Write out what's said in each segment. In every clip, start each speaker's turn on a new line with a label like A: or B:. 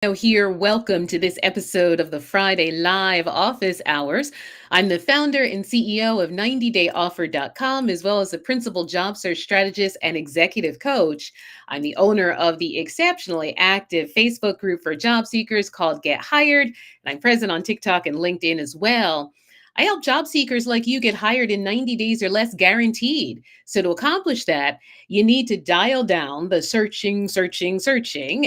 A: Here. Welcome to this episode of the Friday Live Office Hours. I'm the founder and CEO of 90dayoffer.com, as well as the principal job search strategist and executive coach. I'm the owner of the exceptionally active Facebook group for job seekers called Get Hired, and I'm present on TikTok and LinkedIn as well. I help job seekers like you get hired in 90 days or less guaranteed. So, to accomplish that, you need to dial down the searching,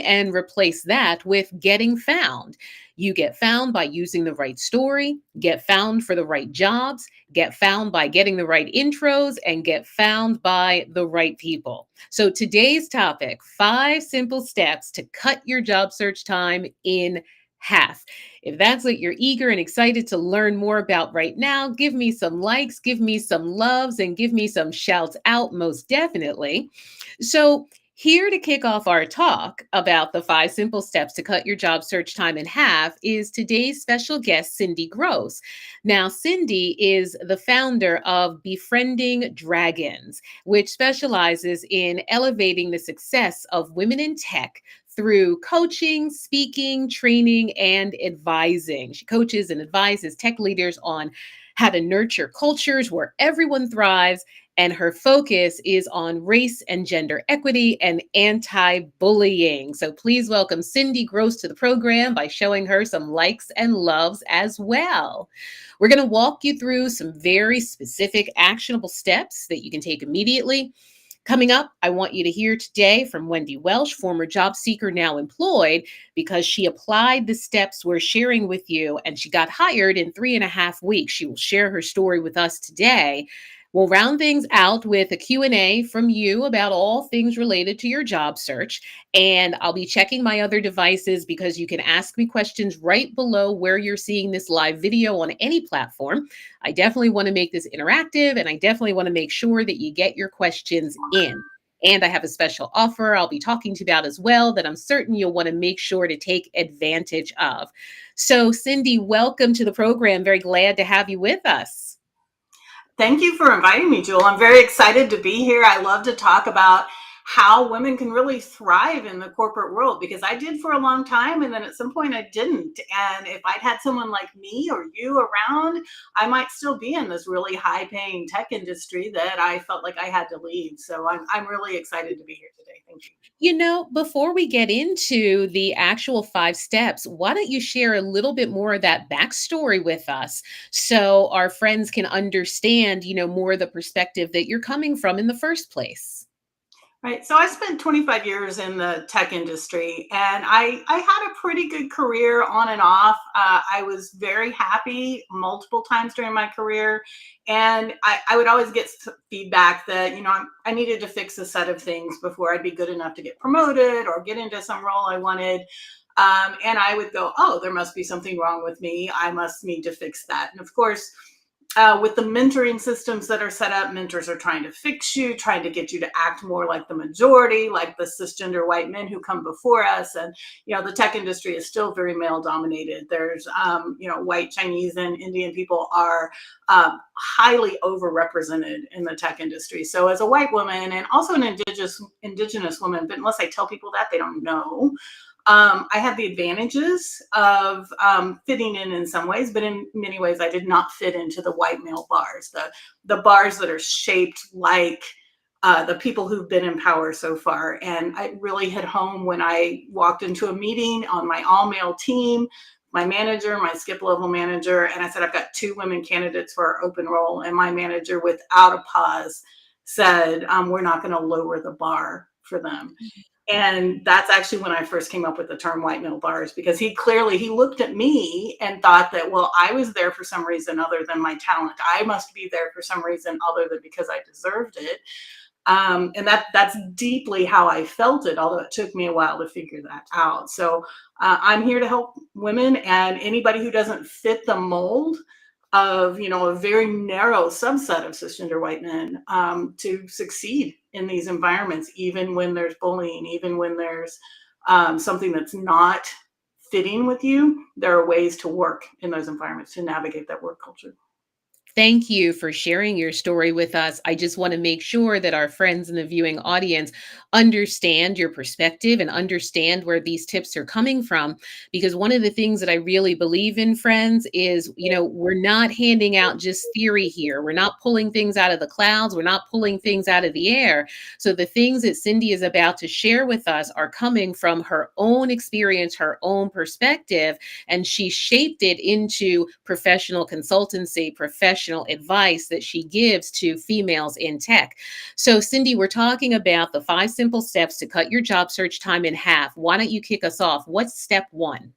A: and replace that with getting found. You get found by using the right story, get found for the right jobs, get found by getting the right intros, and get found by the right people. So, today's topic: 5 simple steps to cut your job search time in half. If that's what you're eager and excited to learn more about right now, give me some likes, give me some loves, and give me some shouts out, most definitely. So, here to kick off our talk about the 5 simple steps to cut your job search time in half is today's special guest, Cindy Gross. Now, Cindy is the founder of Befriending Dragons, which specializes in elevating the success of women in tech through coaching, speaking, training, and advising. She coaches and advises tech leaders on how to nurture cultures where everyone thrives, and her focus is on race and gender equity and anti bullying. So please welcome Cindy Gross to the program by showing her some likes and loves as well. We're going to walk you through some very specific, actionable steps that you can take immediately. Coming up, I want you to hear today from Wendy Welsh, former job seeker, now employed, because she applied the steps we're sharing with you and she got hired in 3.5 weeks. She will share her story with us today. We'll round things out with a Q&A from you about all things related to your job search. And I'll be checking my other devices because you can ask me questions right below where you're seeing this live video on any platform. I definitely want to make this interactive, and I definitely want to make sure that you get your questions in. And I have a special offer I'll be talking to you about as well that I'm certain you'll want to make sure to take advantage of. So, Cindy, welcome to the program. Very glad to have you with us.
B: Thank you for inviting me, Jewel. I'm very excited to be here. I love to talk about how women can really thrive in the corporate world, because I did for a long time, and then at some point I didn't. And if I'd had someone like me or you around, I might still be in this really high paying tech industry that I felt like I had to leave. So I'm really excited to be here today. Thank you.
A: Before we get into the actual 5 steps, why don't you share a little bit more of that backstory with us so our friends can understand, more of the perspective that you're coming from in the first place?
B: Right. So I spent 25 years in the tech industry, and I had a pretty good career on and off. I was very happy multiple times during my career. And I would always get feedback that, I needed to fix a set of things before I'd be good enough to get promoted or get into some role I wanted. And I would go, oh, there must be something wrong with me. I must need to fix that. And of course, with the mentoring systems that are set up, mentors are trying to fix you, trying to get you to act more like the majority, like the cisgender white men who come before us. And, the tech industry is still very male dominated. There's, white Chinese and Indian people are highly overrepresented in the tech industry. So as a white woman, and also an indigenous woman, but unless I tell people that, they don't know. I had the advantages of fitting in some ways, but in many ways, I did not fit into the white male bars, the bars that are shaped like the people who've been in power so far. And I really hit home when I walked into a meeting on my all male team, my manager, my skip level manager, and I said, I've got 2 women candidates for our open role. And my manager, without a pause, said, we're not going to lower the bar for them. And that's actually when I first came up with the term white male bars, because he looked at me and thought that, well, I was there for some reason other than my talent. I must be there for some reason other than because I deserved it. And that's deeply how I felt it, although it took me a while to figure that out. So I'm here to help women and anybody who doesn't fit the mold of, a very narrow subset of cisgender white men to succeed in these environments, even when there's bullying, even when there's something that's not fitting with you. There are ways to work in those environments to navigate that work culture.
A: Thank you for sharing your story with us. I just want to make sure that our friends in the viewing audience understand your perspective and understand where these tips are coming from. Because one of the things that I really believe in, friends, is, we're not handing out just theory here. We're not pulling things out of the clouds. We're not pulling things out of the air. So the things that Cindy is about to share with us are coming from her own experience, her own perspective, and she shaped it into professional consultancy, professional advice that she gives to females in tech. So, Cindy, we're talking about the 5 simple steps to cut your job search time in half. Why don't you kick us off? What's step one?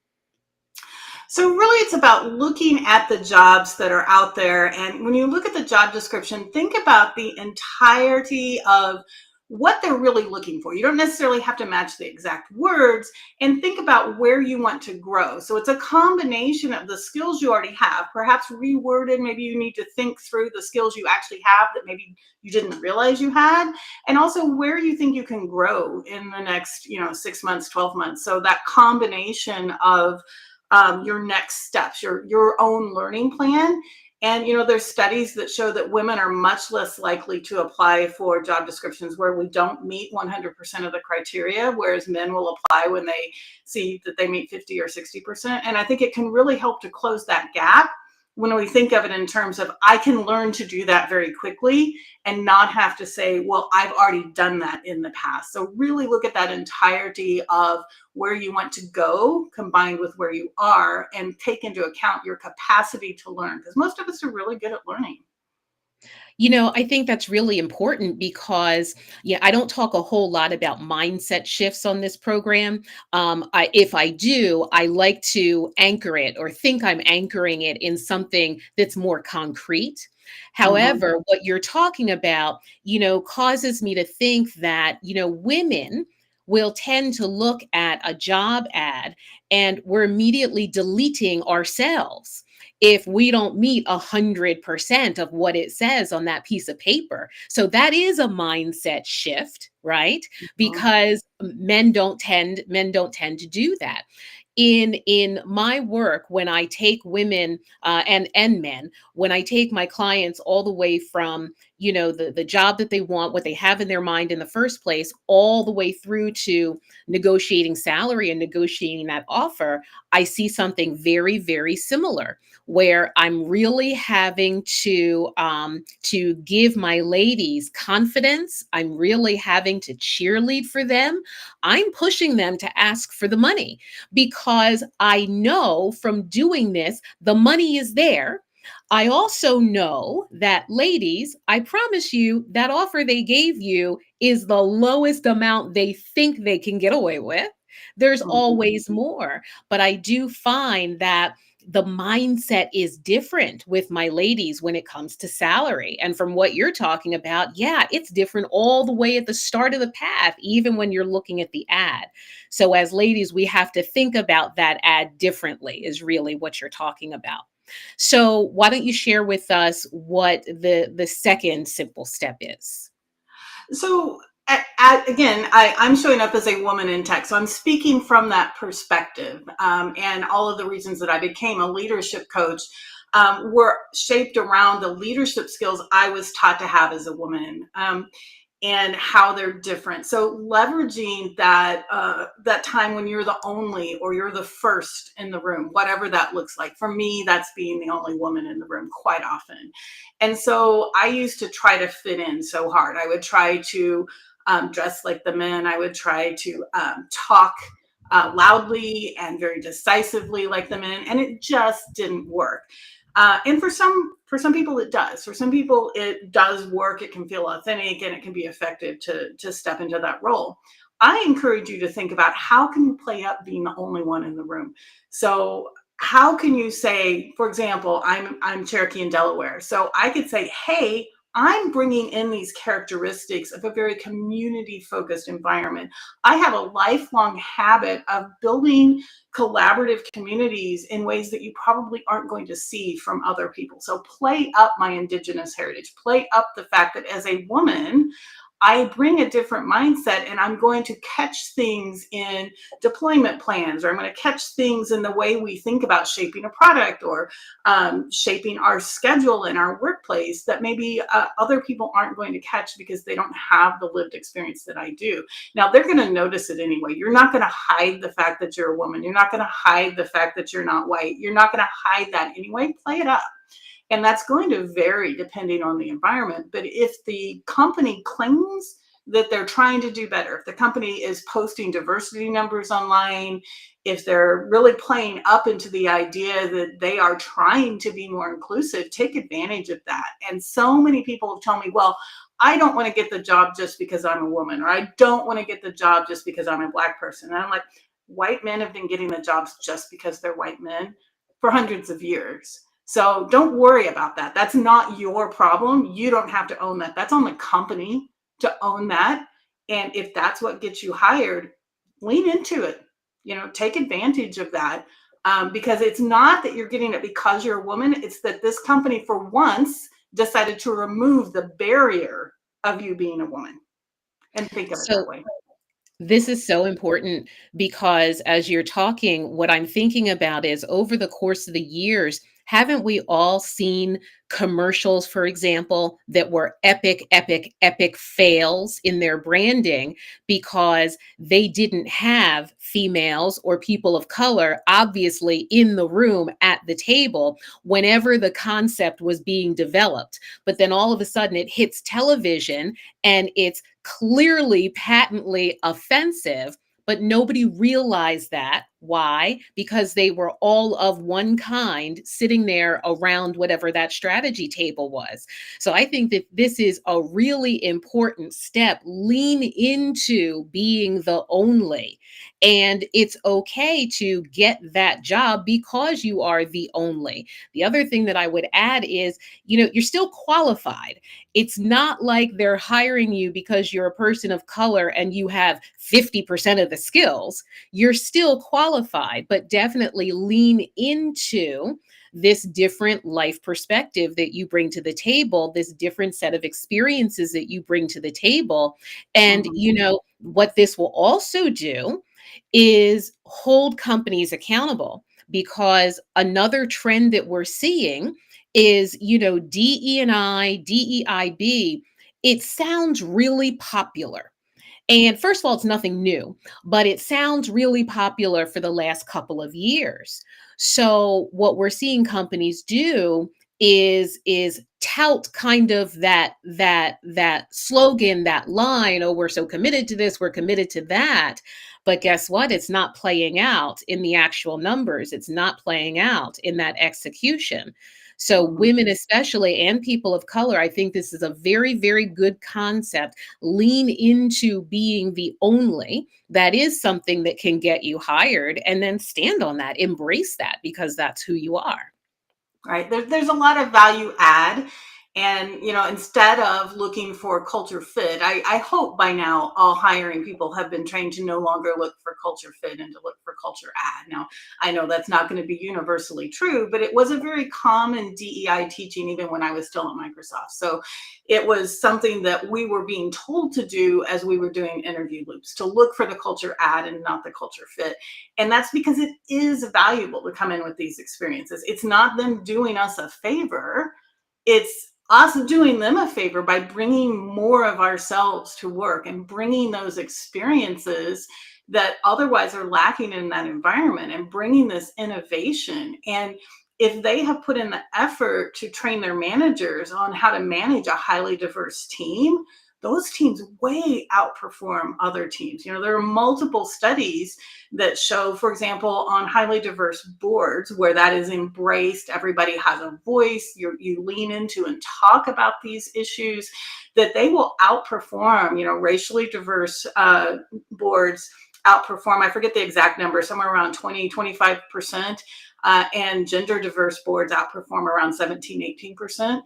B: So really it's about looking at the jobs that are out there. And when you look at the job description, think about the entirety of what they're really looking for. You don't necessarily have to match the exact words, and think about where you want to grow. So it's a combination of the skills you already have, perhaps reworded. Maybe you need to think through the skills you actually have that maybe you didn't realize you had, and also where you think you can grow in the next, 6 months, 12 months. So that combination of your next steps, your own learning plan. And there's studies that show that women are much less likely to apply for job descriptions where we don't meet 100% of the criteria, whereas men will apply when they see that they meet 50 or 60%. And I think it can really help to close that gap when we think of it in terms of I can learn to do that very quickly and not have to say, well, I've already done that in the past. So really look at that entirety of where you want to go combined with where you are, and take into account your capacity to learn, because most of us are really good at learning.
A: I think that's really important because, yeah, I don't talk a whole lot about mindset shifts on this program. If I do, I like to anchor it or think I'm anchoring it in something that's more concrete.
B: Mhm.
A: However, what you're talking about, causes me to think that, women will tend to look at a job ad and we're immediately deleting ourselves if we don't meet 100% of what it says on that piece of paper. So that is a mindset shift, right?
B: Mhm.
A: Because men don't tend to do that. In my work, when I take women and men, when I take my clients all the way from the job that they want, what they have in their mind in the first place, all the way through to negotiating salary and negotiating that offer, I see something very, very similar, where I'm really having to give my ladies confidence. I'm really having to cheerlead for them. I'm pushing them to ask for the money because I know from doing this, the money is there. I also know that, ladies, I promise you that offer they gave you is the lowest amount they think they can get away with. There's
B: Mhm.
A: always more. But I do find that the mindset is different with my ladies when it comes to salary. And from what you're talking about, yeah, it's different all the way at the start of the path, even when you're looking at the ad. So, as ladies, we have to think about that ad differently, is really what you're talking about. So, why don't you share with us what the second simple step is?
B: So again, I'm showing up as a woman in tech, so I'm speaking from that perspective, and all of the reasons that I became a leadership coach were shaped around the leadership skills I was taught to have as a woman. And how they're different. So leveraging that time when you're the only or you're the first in the room, whatever that looks like. For me, that's being the only woman in the room quite often. And so I used to try to fit in so hard. I would try to dress like the men. I would try to talk loudly and very decisively like the men, and it just didn't work. And for some people it does. For some people it does work. It can feel authentic and it can be effective to step into that role. I encourage you to think about how can you play up being the only one in the room. So how can you say, for example, I'm Cherokee in Delaware, so I could say, hey, I'm bringing in these characteristics of a very community focused environment. I have a lifelong habit of building collaborative communities in ways that you probably aren't going to see from other people. So play up my indigenous heritage, play up the fact that as a woman, I bring a different mindset, and I'm going to catch things in deployment plans, or I'm going to catch things in the way we think about shaping a product, or shaping our schedule in our workplace that maybe other people aren't going to catch because they don't have the lived experience that I do. Now, they're going to notice it anyway. You're not going to hide the fact that you're a woman. You're not going to hide the fact that you're not white. You're not going to hide that anyway. Play it up. And that's going to vary depending on the environment. But if the company claims that they're trying to do better, if the company is posting diversity numbers online, if they're really playing up into the idea that they are trying to be more inclusive, take advantage of that. And so many people have told me, well, I don't want to get the job just because I'm a woman, or I don't want to get the job just because I'm a Black person. And I'm like, white men have been getting the jobs just because they're white men for hundreds of years. So don't worry about that. That's not your problem. You don't have to own that. That's on the company to own that. And if that's what gets you hired, lean into it. Take advantage of that, because it's not that you're getting it because you're a woman. It's that this company, for once, decided to remove the barrier of you being a woman, and think of it that
A: So
B: way.
A: this is so important because as you're talking, what I'm thinking about is over the course of the years, haven't we all seen commercials, for example, that were epic, epic, epic fails in their branding because they didn't have females or people of color, obviously, in the room at the table whenever the concept was being developed? But then all of a sudden it hits television and it's clearly patently offensive, but nobody realized that. Why? Because they were all of one kind sitting there around whatever that strategy table was. So I think that this is a really important step. Lean into being the only. And it's okay to get that job because you are the only. The other thing that I would add is, you're still qualified. It's not like they're hiring you because you're a person of color and you have 50% of the skills. You're still qualified, but definitely lean into this different life perspective that you bring to the table, this different set of experiences that you bring to the table. And,
B: Mhm.
A: what this will also do is hold companies accountable, because another trend that we're seeing is, DE&I, DEIB, it sounds really popular. And first of all, it's nothing new, but it sounds really popular for the last couple of years. So what we're seeing companies do is tout kind of that slogan, that line, oh, we're so committed to this, we're committed to that. But guess what? It's not playing out in the actual numbers. It's not playing out in that execution. So
B: Mhm.
A: women especially, and people of color, I think this is a very, very good concept. Lean into being the only. That is something that can get you hired, and then stand on that, embrace that, because that's who you are.
B: Right. There's a lot of value add. And, instead of looking for culture fit, I hope by now all hiring people have been trained to no longer look for culture fit and to look for culture add. Now, I know that's not going to be universally true, but it was a very common DEI teaching even when I was still at Microsoft. So it was something that we were being told to do as we were doing interview loops, to look for the culture add and not the culture fit. And that's because it is valuable to come in with these experiences. It's not them doing us a favor, it's us doing them a favor by bringing more of ourselves to work and bringing those experiences that otherwise are lacking in that environment, and bringing this innovation. And if they have put in the effort to train their managers on how to manage a highly diverse team, those teams way outperform other teams. There are multiple studies that show, for example, on highly diverse boards where that is embraced, everybody has a voice, you lean into and talk about these issues, that they will outperform, racially diverse boards outperform, I forget the exact number, somewhere around 20, 25%, and gender diverse boards outperform around 17, 18%.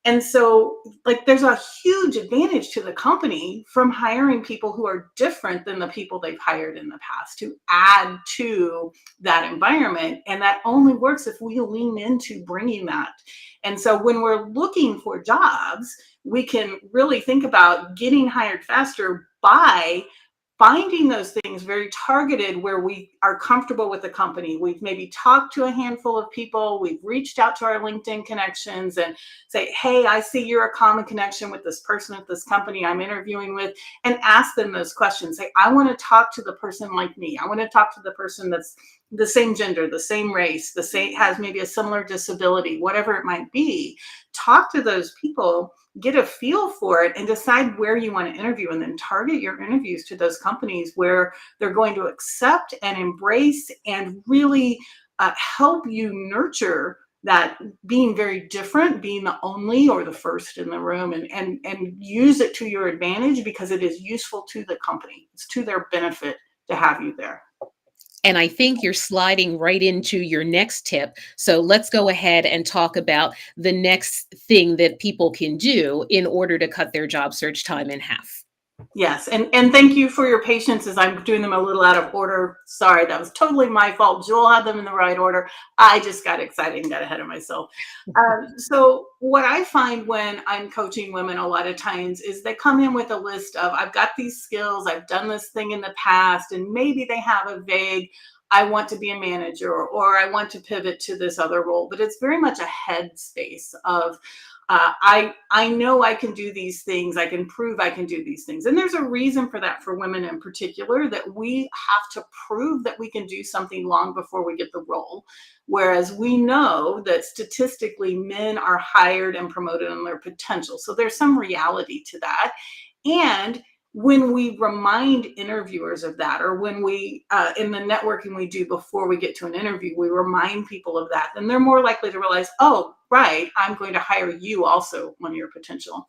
B: And so, like, there's a huge advantage to the company from hiring people who are different than the people they've hired in the past to add to that environment. And that only works if we lean into bringing that. And so, when we're looking for jobs, we can really think about getting hired faster by finding those things very targeted where we are comfortable with the company. We've maybe talked to a handful of people, we've reached out to our LinkedIn connections and say, hey, I see you're a common connection with this person at this company I'm interviewing with, and ask them those questions. Say, I want to talk to the person like me. I want to talk to the person that's the same gender, the same race, the same, has maybe a similar disability, whatever it might be. Talk to those people, get a feel for it, and decide where you want to interview, and then target your interviews to those companies where they're going to accept and embrace and really help you nurture that being very different, being the only or the first in the room, and use it to your advantage because it is useful to the company. It's to their benefit to have you there.
A: And I think you're sliding right into your next tip. So let's go ahead and talk about the next thing that people can do in order to cut their job search time in half.
B: Yes, and thank you for your patience as I'm doing them a little out of order. Sorry, that was totally my fault. Joel had them in the right order. I just got excited and got ahead of myself. So what I find when I'm coaching women a lot of times is they come in with a list of, I've got these skills, I've done this thing in the past, and maybe they have a vague, I want to be a manager or I want to pivot to this other role, but it's very much a headspace of I know I can do these things. I can prove I can do these things. And there's a reason for that for women in particular, that we have to prove that we can do something long before we get the role. Whereas we know that statistically men are hired and promoted on their potential. So there's some reality to that. And when we remind interviewers of that, or when we, in the networking we do before we get to an interview, we remind people of that, then they're more likely to realize, oh, right, I'm going to hire you also on your potential.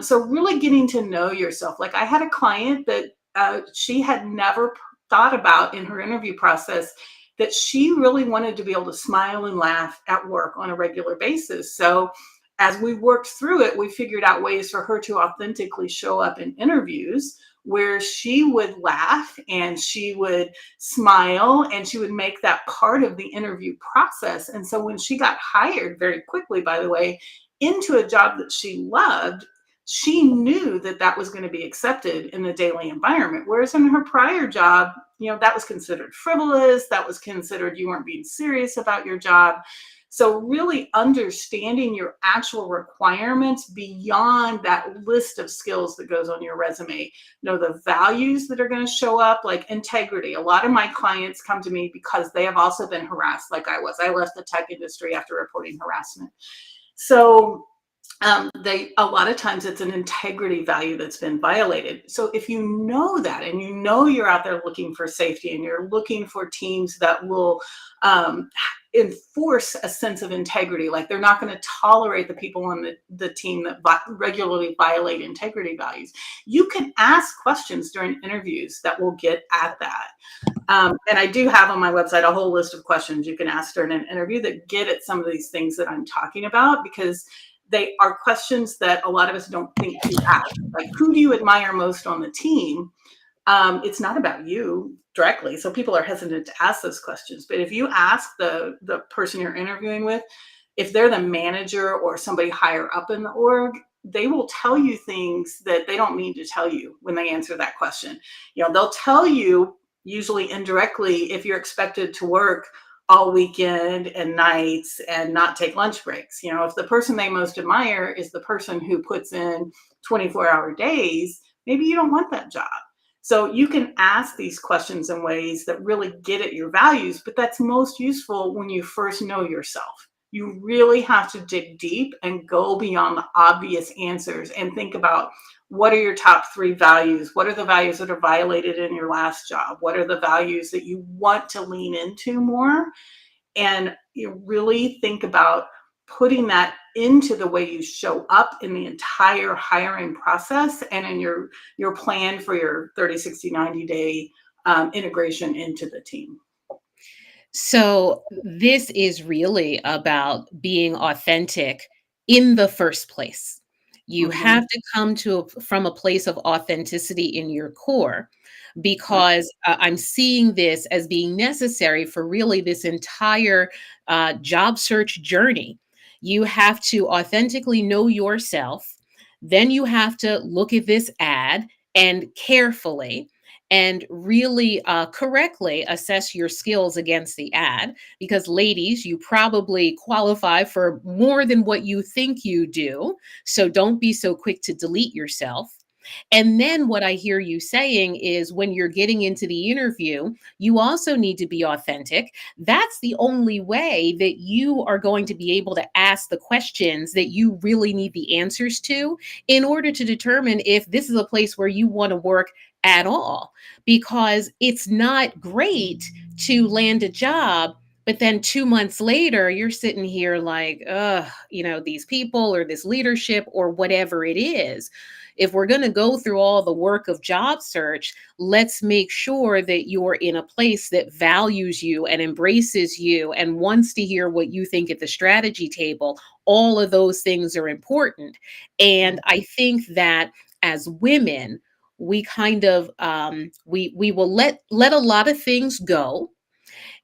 B: So really getting to know yourself. Like I had a client that she had never thought about in her interview process that she really wanted to be able to smile and laugh at work on a regular basis. So as we worked through it, we figured out ways for her to authentically show up in interviews where she would laugh and she would smile and she would make that part of the interview process. And so when she got hired very quickly, by the way, into a job that she loved, she knew that that was going to be accepted in the daily environment. Whereas in her prior job, that was considered frivolous. That was considered you weren't being serious about your job. So really understanding your actual requirements beyond that list of skills that goes on your resume. The values that are going to show up, like integrity. A lot of my clients come to me because they have also been harassed like I was. I left the tech industry after reporting harassment. So a lot of times it's an integrity value that's been violated. So if you know that, and you're out there looking for safety, and you're looking for teams that will enforce a sense of integrity, like they're not going to tolerate the people on the team that regularly violate integrity values, you can ask questions during interviews that will get at that. And I do have on my website a whole list of questions you can ask during an interview that get at some of these things that I'm talking about, because they are questions that a lot of us don't think to ask. Like, who do you admire most on the team? It's not about you directly, so people are hesitant to ask those questions. But if you ask the person you're interviewing with, if they're the manager or somebody higher up in the org, they will tell you things that they don't mean to tell you when they answer that question. They'll tell you, usually indirectly, if you're expected to work all weekend and nights and not take lunch breaks. If the person they most admire is the person who puts in 24-hour days, maybe you don't want that job. So you can ask these questions in ways that really get at your values, but that's most useful when you first know yourself. You really have to dig deep and go beyond the obvious answers and think about, what are your top 3 values? What are the values that are violated in your last job? What are the values that you want to lean into more? And you really think about putting that into the way you show up in the entire hiring process and in your plan for your 30, 60, 90-day integration into the team.
A: So this is really about being authentic in the first place. You
B: Mhm.
A: have to come from a place of authenticity in your core,
B: Right.
A: because I'm seeing this as being necessary for really this entire job search journey. You have to authentically know yourself. Then you have to look at this ad and carefully and really correctly assess your skills against the ad, because ladies, you probably qualify for more than what you think you do. So don't be so quick to delete yourself. And then what I hear you saying is when you're getting into the interview, you also need to be authentic. That's the only way that you are going to be able to ask the questions that you really need the answers to in order to determine if this is a place where you want to work at all. Because it's not great to land a job, but then 2 months later, you're sitting here like, these people or this leadership or whatever it is. If we're going to go through all the work of job search, let's make sure that you're in a place that values you and embraces you and wants to hear what you think at the strategy table. All of those things are important. And I think that as women, we kind of we will let a lot of things go,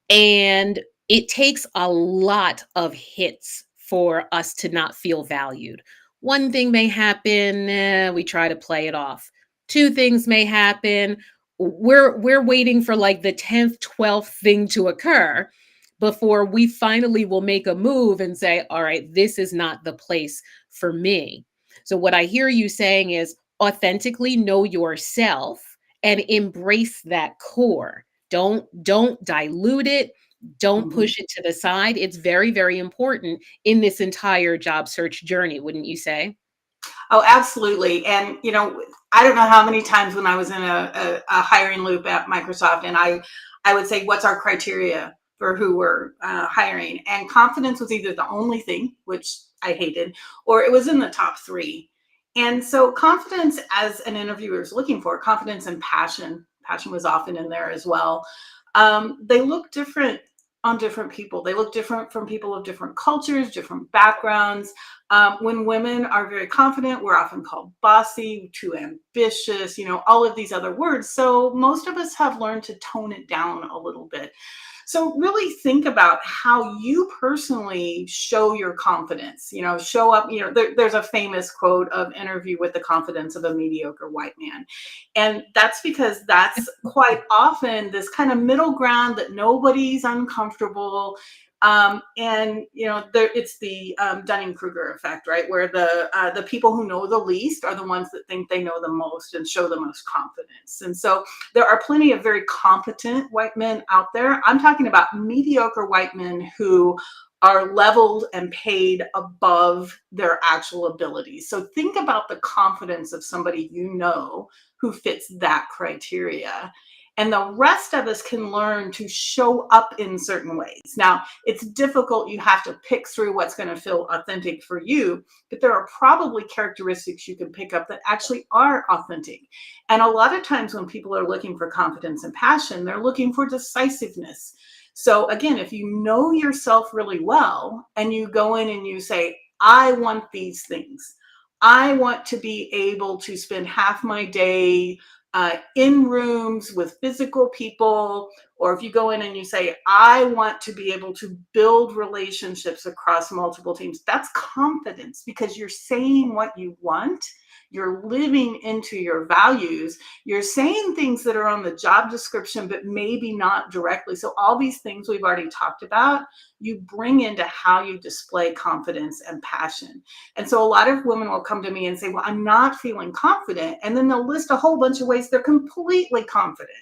A: and it takes a lot of hits for us to not feel valued. One thing may happen, we try to play it off. Two things may happen, we're waiting for like the 10th, 12th thing to occur before we finally will make a move and say, all right, this is not the place for me. So what I hear you saying is authentically know yourself and embrace that core. Don't dilute it. Don't
B: Mhm.
A: push it to the side. It's very, very important in this entire job search journey, wouldn't you say?
B: Oh, absolutely. And, I don't know how many times when I was in a hiring loop at Microsoft, and I would say, what's our criteria for who we're hiring? And confidence was either the only thing, which I hated, or it was in the top three. And so confidence, as an interviewer is looking for, confidence and passion was often in there as well. They look different on different people. They look different from people of different cultures, different backgrounds. When women are very confident, we're often called bossy, too ambitious, all of these other words. So most of us have learned to tone it down a little bit. So really think about how you personally show your confidence, show up, there's a famous quote of interview with the confidence of a mediocre white man. And that's because that's quite often this kind of middle ground that nobody's uncomfortable. And it's the Dunning-Kruger effect, right? Where the people who know the least are the ones that think they know the most and show the most confidence. And so there are plenty of very competent white men out there. I'm talking about mediocre white men who are leveled and paid above their actual abilities. So think about the confidence of somebody who fits that criteria. And the rest of us can learn to show up in certain ways. Now, it's difficult. You have to pick through what's going to feel authentic for you, but there are probably characteristics you can pick up that actually are authentic. And a lot of times when people are looking for confidence and passion, they're looking for decisiveness. So again, if you know yourself really well and you go in and you say, I want these things. I want to be able to spend half my day in rooms with physical people. Or if you go in and you say, I want to be able to build relationships across multiple teams, that's confidence because you're saying what you want. You're living into your values. You're saying things that are on the job description, but maybe not directly. So, all these things we've already talked about, you bring into how you display confidence and passion. And so a lot of women will come to me and say, well, I'm not feeling confident. And then they'll list a whole bunch of ways they're completely confident.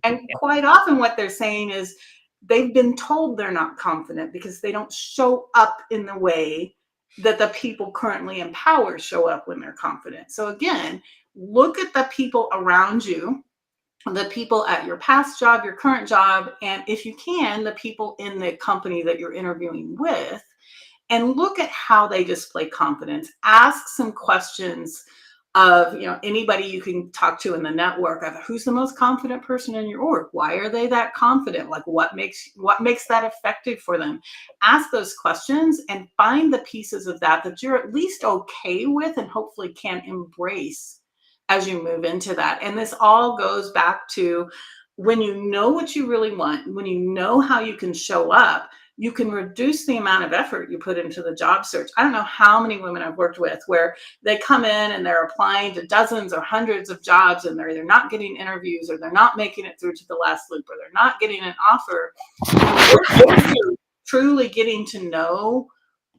B: And quite often what they're saying is they've been told they're not confident because they don't show up in the way that the people currently in power show up when they're confident. So again, look at the people around you, the people at your past job, your current job, and if you can, the people in the company that you're interviewing with, and look at how they display confidence. Ask some questions of anybody you can talk to in the network of who's the most confident person in your org. Why are they that confident? Like what makes that effective for them? Ask those questions and find the pieces of that you're at least okay with and hopefully can embrace as you move into that. And this all goes back to when you know what you really want, when you know how you can show up, you can reduce the amount of effort you put into the job search. I don't know how many women I've worked with where they come in and they're applying to dozens or hundreds of jobs and they're either not getting interviews or they're not making it through to the last loop or they're not getting an offer. Truly getting to know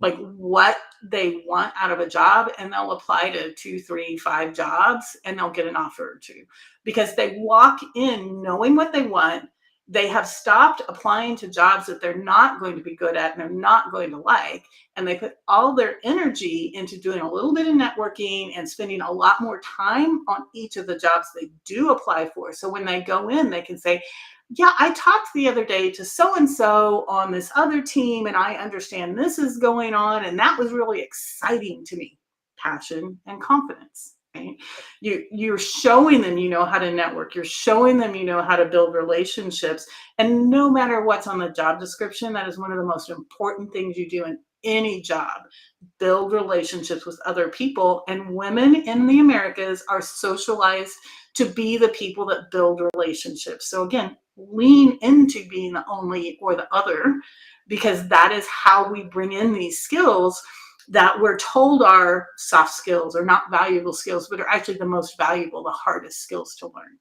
B: like what they want out of a job, and they'll apply to 2, 3, 5 jobs and they'll get an offer or two because they walk in knowing what they want. They have stopped applying to jobs that they're not going to be good at and they're not going to like, and they put all their energy into doing a little bit of networking and spending a lot more time on each of the jobs they do apply for. So when they go in, they can say, yeah, I talked the other day to so and so on this other team, and I understand this is going on, and that was really exciting to me. Passion and confidence. Right? You're showing them you know how to network. You're showing them you know how to build relationships. And no matter what's on the job description, that is one of the most important things you do in any job. Build relationships with other people. And women in the Americas are socialized to be the people that build relationships. So again, lean into being the only or the other, because that is how we bring in these skills that we're told are soft skills or not valuable skills, but are actually the most valuable, the hardest skills to learn.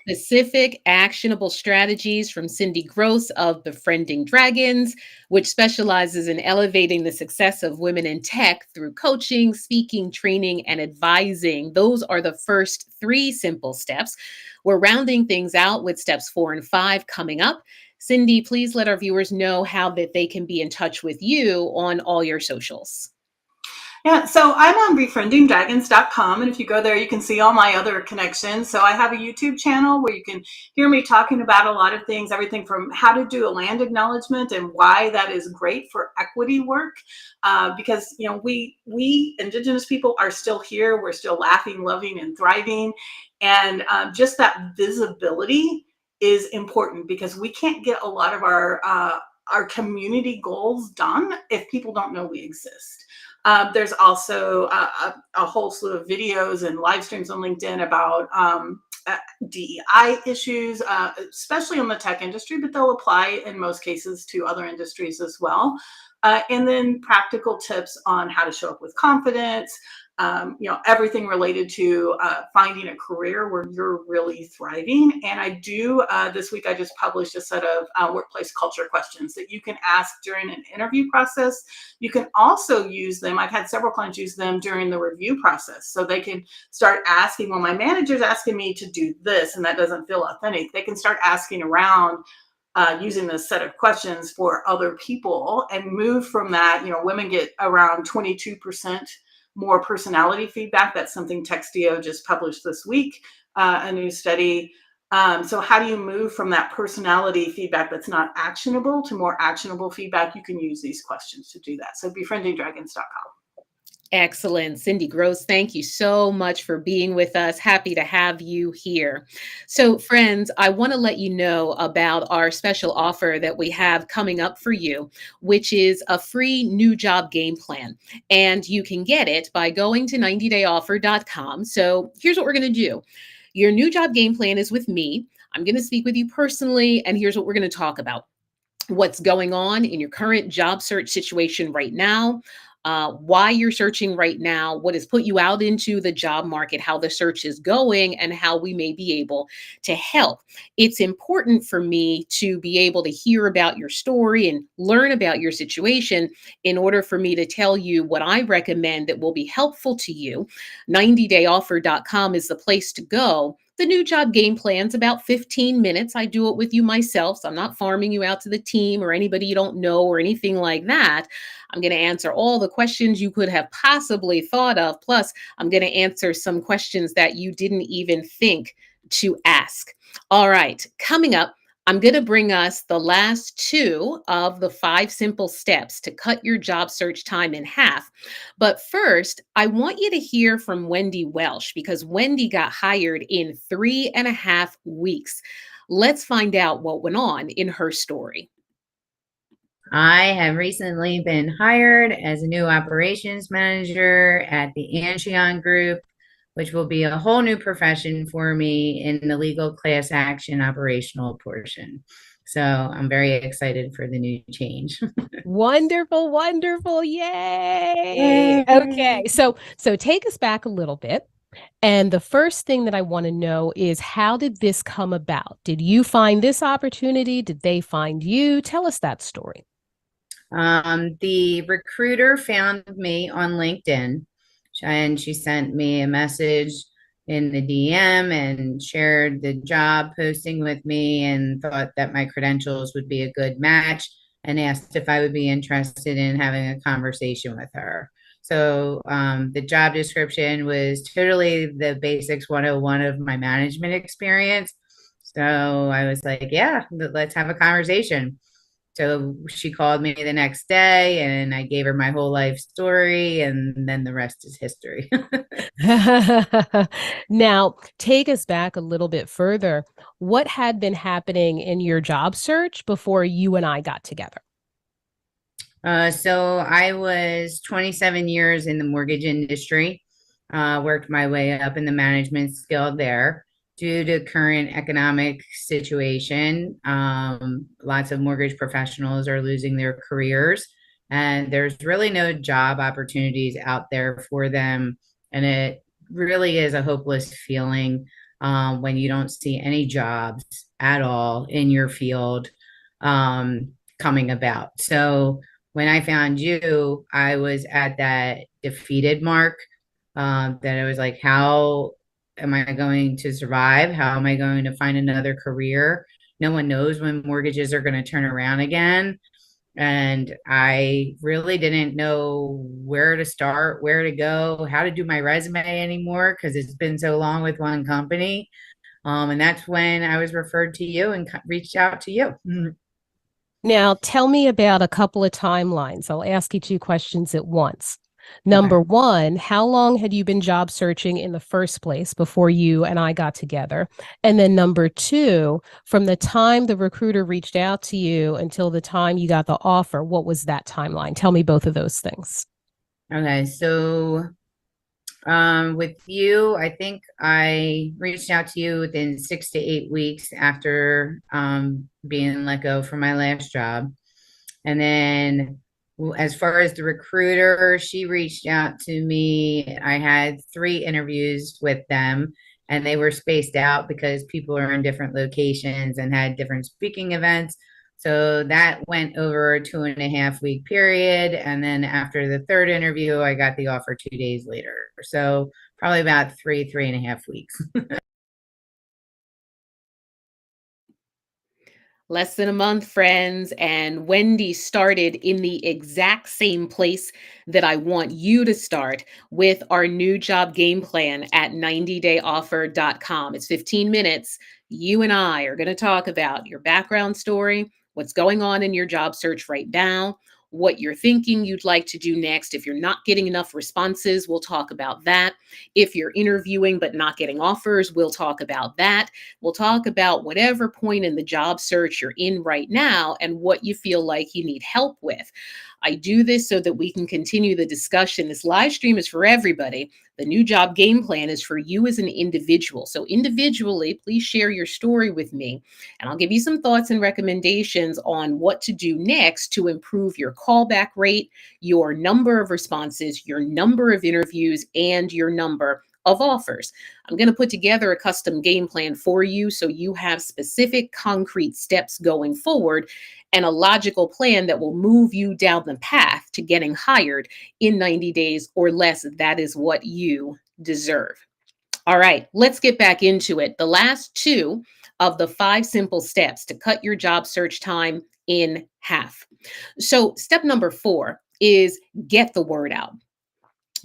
A: Specific, actionable strategies from Cindy Gross of Befriending Dragons, which specializes in elevating the success of women in tech through coaching, speaking, training, and advising. Those are the first 3 simple steps. We're rounding things out with steps 4 and 5 coming up. Cindy, please let our viewers know how that they can be in touch with you on all your socials.
B: Yeah, so I'm on befriendingdragons.com, and if you go there, you can see all my other connections. So I have a YouTube channel where you can hear me talking about a lot of things, everything from how to do a land acknowledgement and why that is great for equity work, because we Indigenous people are still here. We're still laughing, loving, and thriving, and just that visibility is important because we can't get a lot of our community goals done if people don't know we exist. There's also a whole slew of videos and live streams on LinkedIn about DEI issues, especially in the tech industry, but they'll apply in most cases to other industries as well. And then practical tips on how to show up with confidence, everything related to finding a career where you're really thriving. And I do, this week, I just published a set of workplace culture questions that you can ask during an interview process. You can also use them. I've had several clients use them during the review process. So they can start asking, well, my manager's asking me to do this, and that doesn't feel authentic. They can start asking around using this set of questions for other people and move from that. Women get around 22% more personality feedback. That's something Textio just published this week, a new study. So how do you move from that personality feedback that's not actionable to more actionable feedback? You can use these questions to do that. So befriendingdragons.com.
A: Excellent. Cindy Gross, thank you so much for being with us. Happy to have you here. So, friends, I want to let you know about our special offer that we have coming up for you, which is a free new job game plan. And you can get it by going to 90dayoffer.com. So, here's what we're going to do. Your new job game plan is with me. I'm going to speak with you personally, and here's what we're going to talk about. What's going on in your current job search situation right now, why you're searching right now, what has put you out into the job market, how the search is going, and how we may be able to help. It's important for me to be able to hear about your story and learn about your situation in order for me to tell you what I recommend that will be helpful to you. 90dayoffer.com is the place to go. The new job game plan's about 15 minutes. I do it with you myself, so I'm not farming you out to the team or anybody you don't know or anything like that. I'm going to answer all the questions you could have possibly thought of. Plus, I'm going to answer some questions that you didn't even think to ask. All right, coming up, I'm going to bring us the last two of the 5 simple steps to cut your job search time in half. But first, I want you to hear from Wendy Welsh because Wendy got hired in 3.5 weeks. Let's find out what went on in her story.
C: I have recently been hired as a new operations manager at the Anshion Group, which will be a whole new profession for me in the legal class action operational portion. So I'm very excited for the new change.
D: Wonderful, wonderful. Yay.
C: Yay.
D: Okay. So take us back a little bit. And the first thing that I want to know is, how did this come about? Did you find this opportunity? Did they find you? Tell us that story.
C: The recruiter found me on LinkedIn, and she sent me a message in the DM and shared the job posting with me and thought that my credentials would be a good match and asked if I would be interested in having a conversation with her. So the job description was totally the basics 101 of my management experience. So I was like, yeah, let's have a conversation. So she called me the next day and I gave her my whole life story, and then the rest is history.
D: Now, take us back a little bit further. What had been happening in your job search before you and I got together?
C: So I was 27 years in the mortgage industry, worked my way up in the management skill there. Due to current economic situation, lots of mortgage professionals are losing their careers, and there's really no job opportunities out there for them. And it really is a hopeless feeling when you don't see any jobs at all in your field coming about. So when I found you, I was at that defeated mark, that I was like, how am I going to survive? How am I going to find another career? No one knows when mortgages are going to turn around again. And I really didn't know where to start, where to go, how to do my resume anymore because it's been so long with one company. And that's when I was referred to you and reached out to you.
D: Now, tell me about a couple of timelines. I'll ask you two questions at once. Number one, how long had you been job searching in the first place before you and I got together? And then number two, from the time the recruiter reached out to you until the time you got the offer, what was that timeline? Tell me both of those things.
C: Okay, so with you, I think I reached out to you within 6 to 8 weeks after being let go from my last job. And then as far as the recruiter, she reached out to me. I had 3 interviews with them, and they were spaced out because people are in different locations and had different speaking events. So that went over a 2.5 week period. And then after the third interview, I got the offer 2 days later. So probably about 3.5 weeks.
A: Less than a month, friends, and Wendy started in the exact same place that I want you to start with our new job game plan at 90dayoffer.com. It's 15 minutes. You and I are going to talk about your background story, what's going on in your job search right now, what you're thinking you'd like to do next. If you're not getting enough responses, we'll talk about that. If you're interviewing but not getting offers, we'll talk about that. We'll talk about whatever point in the job search you're in right now and what you feel like you need help with. I do this so that we can continue the discussion. This live stream is for everybody. The new job game plan is for you as an individual. So individually, please share your story with me, and I'll give you some thoughts and recommendations on what to do next to improve your callback rate, your number of responses, your number of interviews, and your number of offers. I'm going to put together a custom game plan for you so you have specific concrete steps going forward and a logical plan that will move you down the path to getting hired in 90 days or less. That is what you deserve. All right, let's get back into it. The last two of the 5 simple steps to cut your job search time in half. So, step number 4 is get the word out.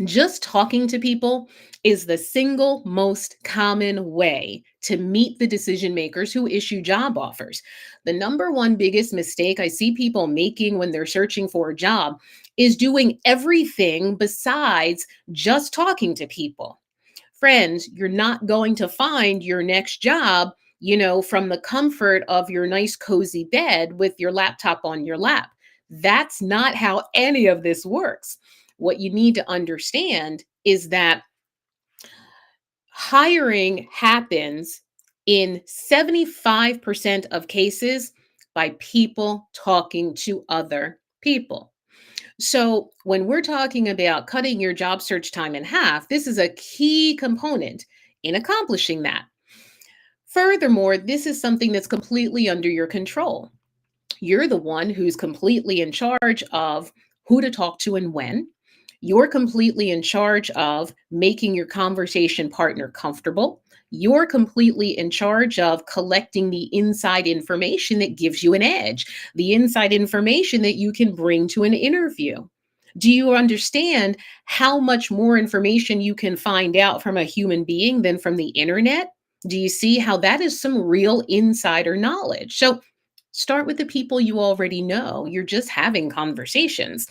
A: Just talking to people is the single most common way to meet the decision makers who issue job offers. The number one biggest mistake I see people making when they're searching for a job is doing everything besides just talking to people. Friends, you're not going to find your next job, from the comfort of your nice, cozy bed with your laptop on your lap. That's not how any of this works. What you need to understand is that hiring happens in 75% of cases by people talking to other people. So, when we're talking about cutting your job search time in half, this is a key component in accomplishing that. Furthermore, this is something that's completely under your control. You're the one who's completely in charge of who to talk to and when. You're completely in charge of making your conversation partner comfortable. You're completely in charge of collecting the inside information that gives you an edge, the inside information that you can bring to an interview. Do you understand how much more information you can find out from a human being than from the internet? Do you see how that is some real insider knowledge? So start with the people you already know. You're just having conversations.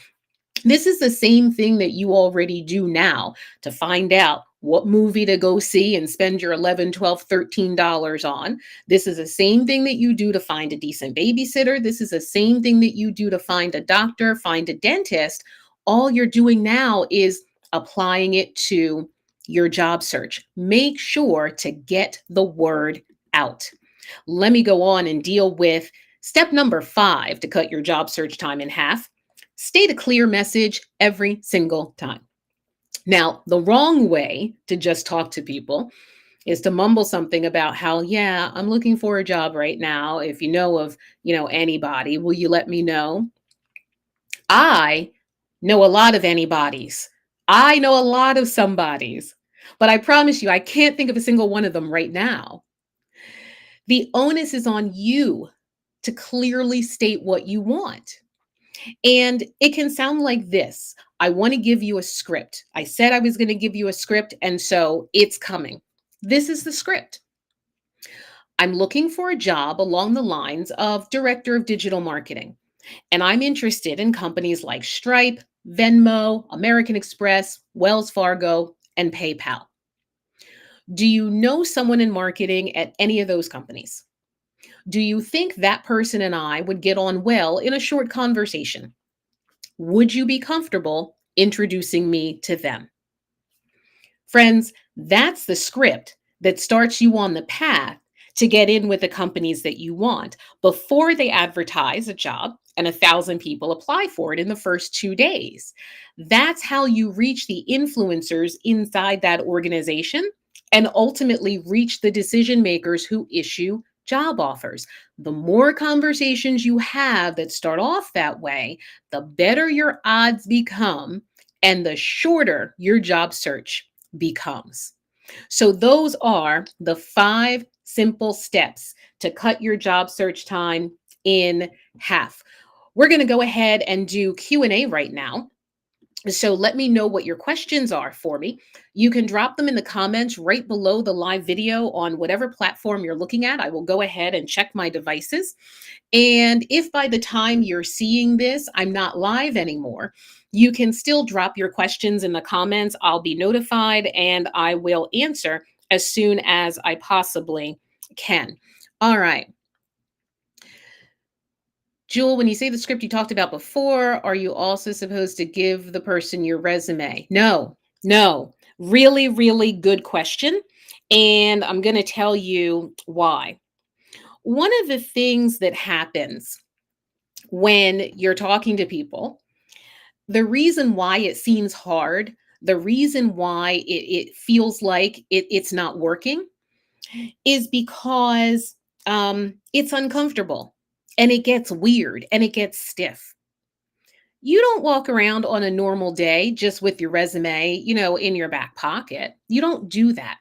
A: This is the same thing that you already do now to find out what movie to go see and spend your 11, 12, $13 on. This is the same thing that you do to find a decent babysitter. This is the same thing that you do to find a doctor, find a dentist. All you're doing now is applying it to your job search. Make sure to get the word out. Let me go on and deal with step number 5 to cut your job search time in half. State a clear message every single time. Now, the wrong way to just talk to people is to mumble something about how, yeah, I'm looking for a job right now. If you know of, anybody, will you let me know? I know a lot of anybody's. I know a lot of somebody's, but I promise you, I can't think of a single one of them right now. The onus is on you to clearly state what you want. And it can sound like this. I want to give you a script. I said I was going to give you a script, and so it's coming. This is the script. I'm looking for a job along the lines of director of digital marketing, and I'm interested in companies like Stripe, Venmo, American Express, Wells Fargo, and PayPal. Do you know someone in marketing at any of those companies? Do you think that person and I would get on well in a short conversation? Would you be comfortable introducing me to them? Friends, that's the script that starts you on the path to get in with the companies that you want before they advertise a job and 1,000 people apply for it in the first 2 days. That's how you reach the influencers inside that organization and ultimately reach the decision makers who issue job offers. The more conversations you have that start off that way, the better your odds become and the shorter your job search becomes. So those are the 5 simple steps to cut your job search time in half. We're going to go ahead and do Q&A right now. So let me know what your questions are for me. You can drop them in the comments right below the live video on whatever platform you're looking at. I will go ahead and check my devices. And if by the time you're seeing this, I'm not live anymore, you can still drop your questions in the comments. I'll be notified and I will answer as soon as I possibly can. All right. Jewel, when you say the script you talked about before, are you also supposed to give the person your resume? No. Really, really good question. And I'm going to tell you why. One of the things that happens when you're talking to people, the reason why it seems hard, the reason why it feels like it's not working is because it's uncomfortable. And it gets weird and it gets stiff. You don't walk around on a normal day just with your resume, in your back pocket. You don't do that.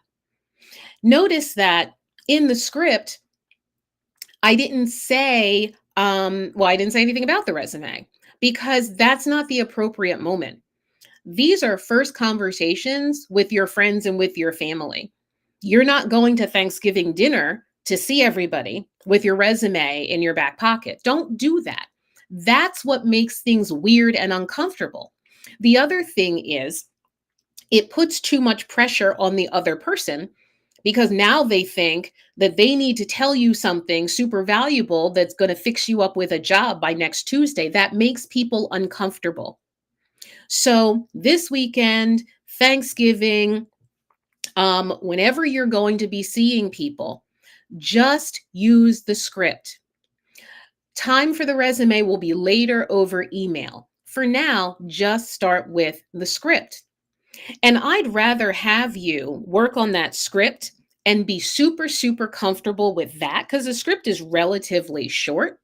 A: Notice that in the script, I didn't say, I didn't say anything about the resume because that's not the appropriate moment. These are first conversations with your friends and with your family. You're not going to Thanksgiving dinner to see everybody with your resume in your back pocket. Don't do that. That's what makes things weird and uncomfortable. The other thing is, it puts too much pressure on the other person because now they think that they need to tell you something super valuable that's going to fix you up with a job by next Tuesday. That makes people uncomfortable. So this weekend, Thanksgiving, whenever you're going to be seeing people, just use the script. Time for the resume will be later over email. For now, just start with the script. And I'd rather have you work on that script and be super, super comfortable with that, because the script is relatively short,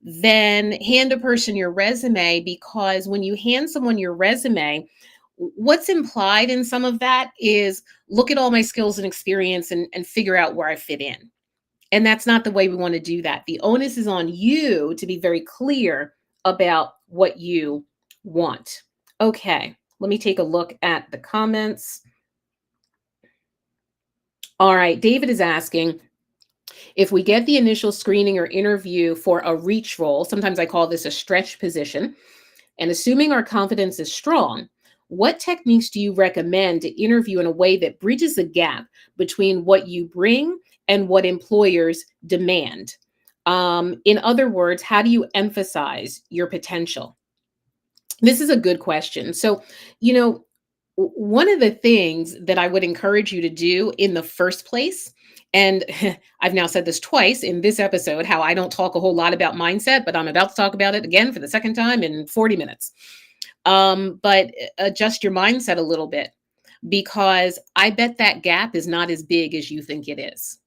A: than hand a person your resume, because when you hand someone your resume, what's implied in some of that is, look at all my skills and experience and figure out where I fit in. And that's not the way we want to do that. The onus is on you to be very clear about what you want. Okay, let me take a look at the comments. All right, David is asking, if we get the initial screening or interview for a reach role, sometimes I call this a stretch position, and assuming our confidence is strong, what techniques do you recommend to interview in a way that bridges the gap between what you bring and what employers demand? In other words, how do you emphasize your potential? This is a good question. So, one of the things that I would encourage you to do in the first place, and I've now said this twice in this episode, how I don't talk a whole lot about mindset, but I'm about to talk about it again for the second time in 40 minutes. But adjust your mindset a little bit, because I bet that gap is not as big as you think it is.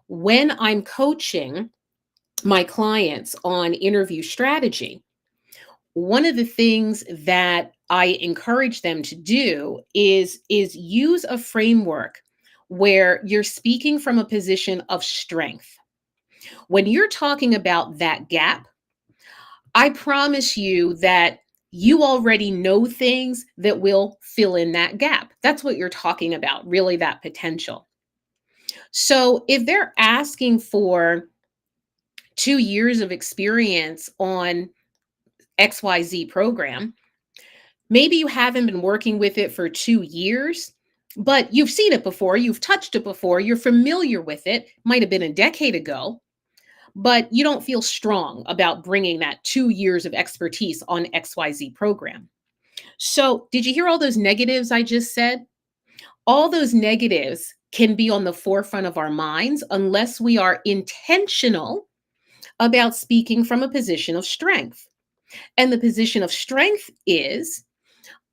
A: When I'm coaching my clients on interview strategy, one of the things that I encourage them to do is use a framework where you're speaking from a position of strength. When you're talking about that gap, I promise you that you already know things that will fill in that gap. That's what you're talking about, really, that potential. So if they're asking for 2 years of experience on XYZ program, maybe you haven't been working with it for 2 years, but you've seen it before, you've touched it before, you're familiar with it, might have been a decade ago, but you don't feel strong about bringing that 2 years of expertise on XYZ program. So, did you hear all those negatives I just said? All those negatives can be on the forefront of our minds unless we are intentional about speaking from a position of strength. And the position of strength is,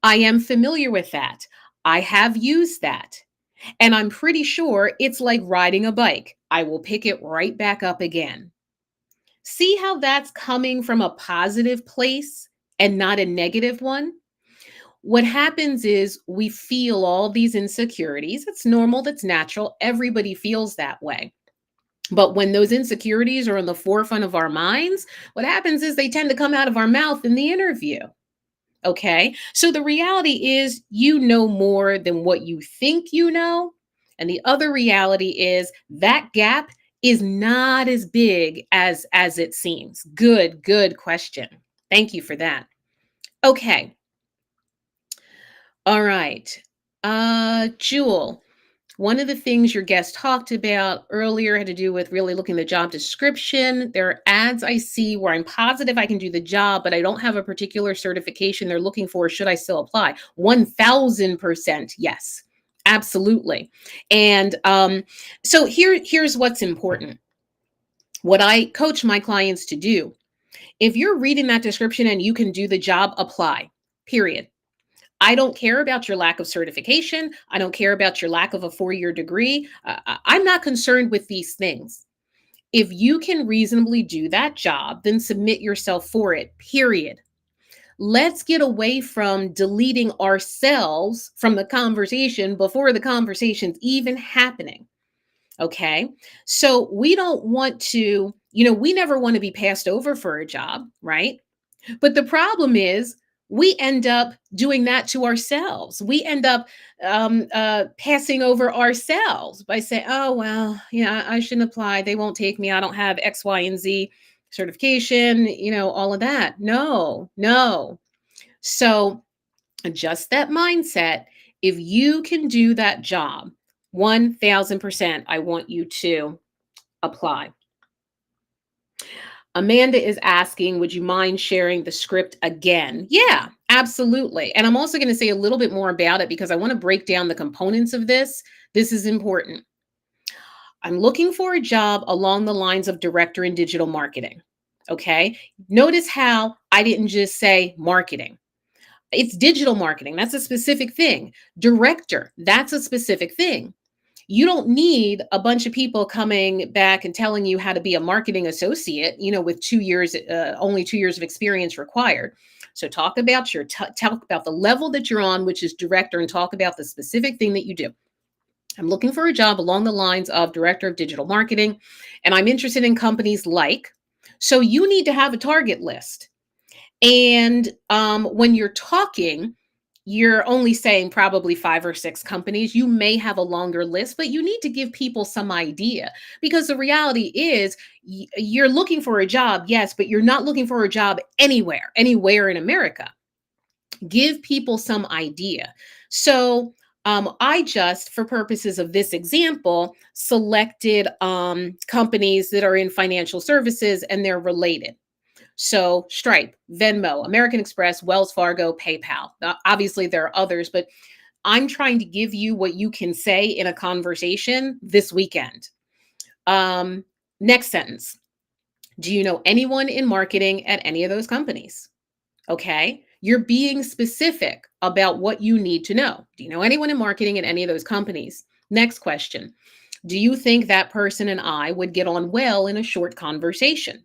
A: I am familiar with that. I have used that. And I'm pretty sure it's like riding a bike. I will pick it right back up again. See how that's coming from a positive place and not a negative one? What happens is we feel all these insecurities. It's normal, that's natural. Everybody feels that way. But when those insecurities are in the forefront of our minds, what happens is they tend to come out of our mouth in the interview. Okay. So the reality is, you know more than what you think you know. And the other reality is that gap is not as big as it seems. Good question. Thank you for that. Okay. All right. Jewel, one of the things your guest talked about earlier had to do with really looking at the job description. There are ads I see where I'm positive I can do the job, but I don't have a particular certification they're looking for. Should I still apply? 1000% yes, absolutely. And so here's what's important. What I coach my clients to do: if you're reading that description and you can do the job, apply, period. I don't care about your lack of certification. I don't care about your lack of a 4-year degree. I'm not concerned with these things. If you can reasonably do that job, then submit yourself for it, period. Let's get away from deleting ourselves from the conversation before the conversation's even happening. Okay. So we don't want to, we never want to be passed over for a job, right? But the problem is, we end up doing that to ourselves. We end up passing over ourselves by saying, oh, well, yeah, I shouldn't apply. They won't take me. I don't have X, Y, and Z certification, all of that. No, no. So adjust that mindset. If you can do that job, 1000%, I want you to apply. Amanda is asking, would you mind sharing the script again? Yeah, absolutely. And I'm also going to say a little bit more about it because I want to break down the components of this. This is important. I'm looking for a job along the lines of director in digital marketing. Okay. Notice how I didn't just say marketing. It's digital marketing. That's a specific thing. Director, that's a specific thing. You don't need a bunch of people coming back and telling you how to be a marketing associate, with 2 years, only 2 years of experience required. So talk about talk about the level that you're on, which is director, and talk about the specific thing that you do. I'm looking for a job along the lines of director of digital marketing, and I'm interested in companies like. So you need to have a target list. And when you're talking, you're only saying probably 5 or 6 companies. You may have a longer list, but you need to give people some idea, because the reality is you're looking for a job, yes, but you're not looking for a job anywhere in America. Give people some idea. So I just, for purposes of this example, selected companies that are in financial services and they're related. So Stripe, Venmo, American Express, Wells Fargo, PayPal. Obviously, there are others, but I'm trying to give you what you can say in a conversation this weekend. Next sentence. Do you know anyone in marketing at any of those companies? Okay. You're being specific about what you need to know. Do you know anyone in marketing at any of those companies? Next question. Do you think that person and I would get on well in a short conversation?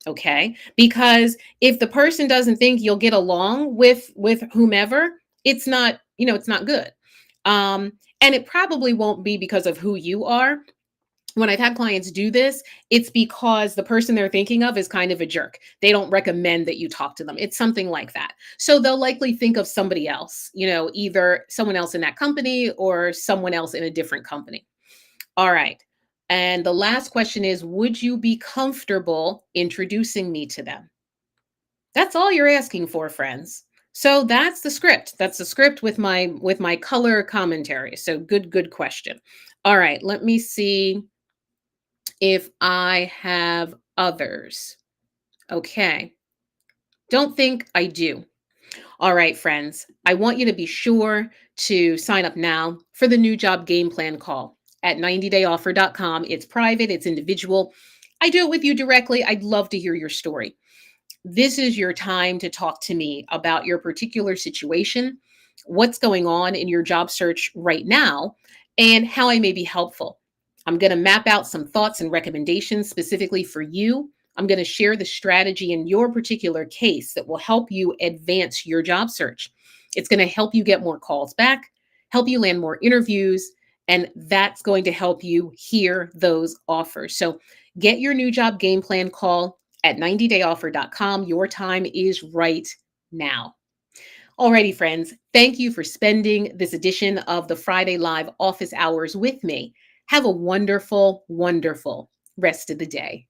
A: Okay. Because if the person doesn't think you'll get along with whomever, it's not, it's not good. And it probably won't be because of who you are. When I've had clients do this, it's because the person they're thinking of is kind of a jerk. They don't recommend that you talk to them. It's something like that. So they'll likely think of somebody else, either someone else in that company or someone else in a different company. All right. And the last question is, would you be comfortable introducing me to them? That's all you're asking for, friends. So that's the script. That's the script with my color commentary. So good question. All right, let me see if I have others. Okay. Don't think I do. All right, friends, I want you to be sure to sign up now for the new job game plan call at 90dayoffer.com. It's private, it's individual. I do it with you directly. I'd love to hear your story. This is your time to talk to me about your particular situation, what's going on in your job search right now, and how I may be helpful. I'm going to map out some thoughts and recommendations specifically for you. I'm going to share the strategy in your particular case that will help you advance your job search. It's going to help you get more calls back, help you land more interviews, and that's going to help you hear those offers. So get your new job game plan call at 90dayoffer.com. Your time is right now. Alrighty, friends, thank you for spending this edition of the Friday Live Office Hours with me. Have a wonderful, wonderful rest of the day.